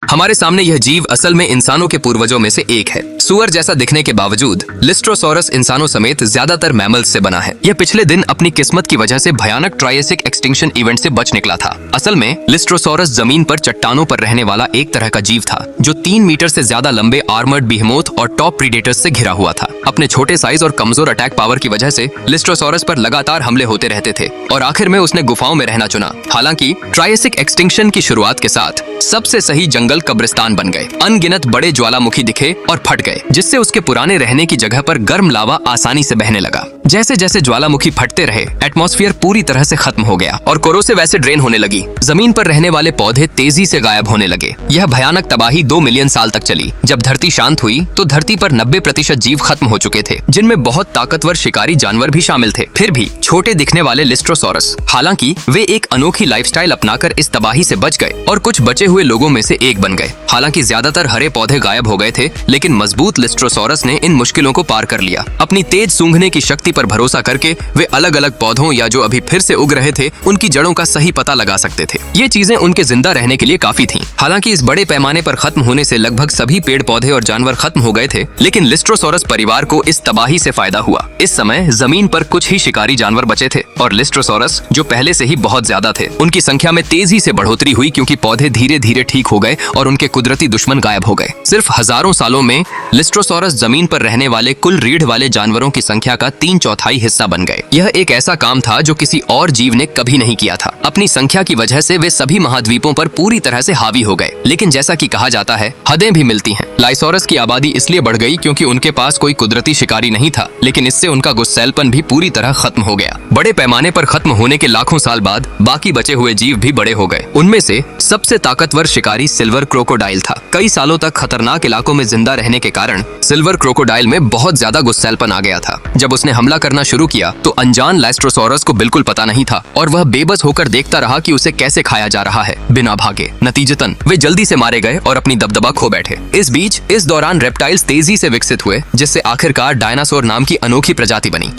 हमारे सामने यह जीव असल में इंसानों के पूर्वजों में से एक है। सुअर जैसा दिखने के बावजूद लिस्ट्रोसॉरस इंसानों समेत ज्यादातर मैमल्स से बना है। यह पिछले दिन अपनी किस्मत की वजह से भयानक ट्रायसिक एक्सटिंक्शन इवेंट से बच निकला था। असल में लिस्ट्रोसॉरस जमीन पर चट्टानों पर रहने वाला एक तरह का जीव था जो 3 मीटर से ज्यादा लंबे आर्मर्ड बिहेमोथ और टॉप प्रीडेटर्स से घिरा हुआ था। अपने छोटे साइज और कमजोर अटैक पावर की वजह से लिस्ट्रोसॉरस पर लगातार हमले होते रहते थे और आखिर में उसने गुफाओं में रहना चुना। हालांकि ट्रायसिक एक्सटिंक्शन की शुरुआत के साथ सबसे सही जंगल कब्रिस्तान बन गए। अनगिनत बड़े ज्वालामुखी दिखे और फट गए, जिससे उसके पुराने रहने की जगह पर गर्म लावा आसानी से बहने लगा। जैसे जैसे ज्वालामुखी फटते रहे, एटमॉस्फेयर पूरी तरह से खत्म हो गया और कोरोसिव एसिड ड्रेन होने लगी। जमीन पर रहने वाले पौधे तेजी से गायब होने लगे। यह भयानक तबाही 2 मिलियन साल तक चली। जब धरती शांत हुई तो धरती पर 90% जीव खत्म हो चुके थे, जिनमें बहुत ताकतवर शिकारी जानवर भी शामिल थे। फिर भी छोटे दिखने वाले लिस्ट्रोसॉरस, हालांकि वे एक अनोखी लाइफस्टाइल अपनाकर इस तबाही से बच गए और कुछ बचे हुए लोगों में से एक बन गए। हालांकि ज्यादातर हरे पौधे गायब हो गए थे, लेकिन मजबूत लिस्ट्रोसॉरस ने इन मुश्किलों को पार कर लिया। अपनी तेज सूंघने की शक्ति पर भरोसा करके वे अलग अलग पौधों या जो अभी फिर से उग रहे थे उनकी जड़ों का सही पता लगा सकते थे। ये चीजें उनके जिंदा रहने के लिए काफी थीं। हालांकि इस बड़े पैमाने पर खत्म होने से लगभग सभी पेड़ पौधे और जानवर खत्म हो गए थे, लेकिन लिस्ट्रोसॉरस परिवार को इस तबाही से फायदा हुआ। इस समय जमीन पर कुछ ही शिकारी जानवर बचे थे और लिस्ट्रोसॉरस, जो पहले से ही बहुत ज्यादा थे, उनकी संख्या में तेजी से बढ़ोतरी हुई क्योंकि पौधे धीरे धीरे ठीक हो गए और उनके कुदरती दुश्मन गायब हो गए। सिर्फ हजारों सालों में लिस्ट्रोसॉरस जमीन पर रहने वाले कुल रीढ़ वाले जानवरों की संख्या का 3/4 हिस्सा बन गए। यह एक ऐसा काम था जो किसी और जीव ने कभी नहीं किया था। अपनी संख्या की वजह से वे सभी महाद्वीपों पर पूरी तरह से हावी हो गए। लेकिन जैसा कि कहा जाता है, हदें भी मिलती हैं। लाइसोरस की आबादी इसलिए बढ़ गई क्योंकि उनके पास कोई कुदरती शिकारी नहीं था, लेकिन इससे उनका गुस्सैलपन भी पूरी तरह खत्म हो गया। बड़े पैमाने पर खत्म होने के लाखों साल बाद बाकी बचे हुए जीव भी बड़े हो गए। उनमें से सबसे ताकतवर शिकारी सिल्वर क्रोकोडाइल था। कई सालों तक खतरनाक इलाकों में जिंदा रहने के कारण सिल्वर क्रोकोडाइल में बहुत ज्यादा गुस्सैलपन आ गया था। जब उसने हमला करना शुरू किया तो अनजान लिस्ट्रोसॉरस को बिल्कुल पता नहीं था और वह बेबस होकर देखता रहा कि उसे कैसे खाया जा रहा है बिना भागे। नतीजतन वे जल्दी से मारे गए और अपनी दबदबा खो बैठे। इस बीच इस दौरान रेप्टाइल्स तेजी से विकसित हुए, जिससे आखिरकार डायनासोर नाम की अनोखी प्रजाति बनी।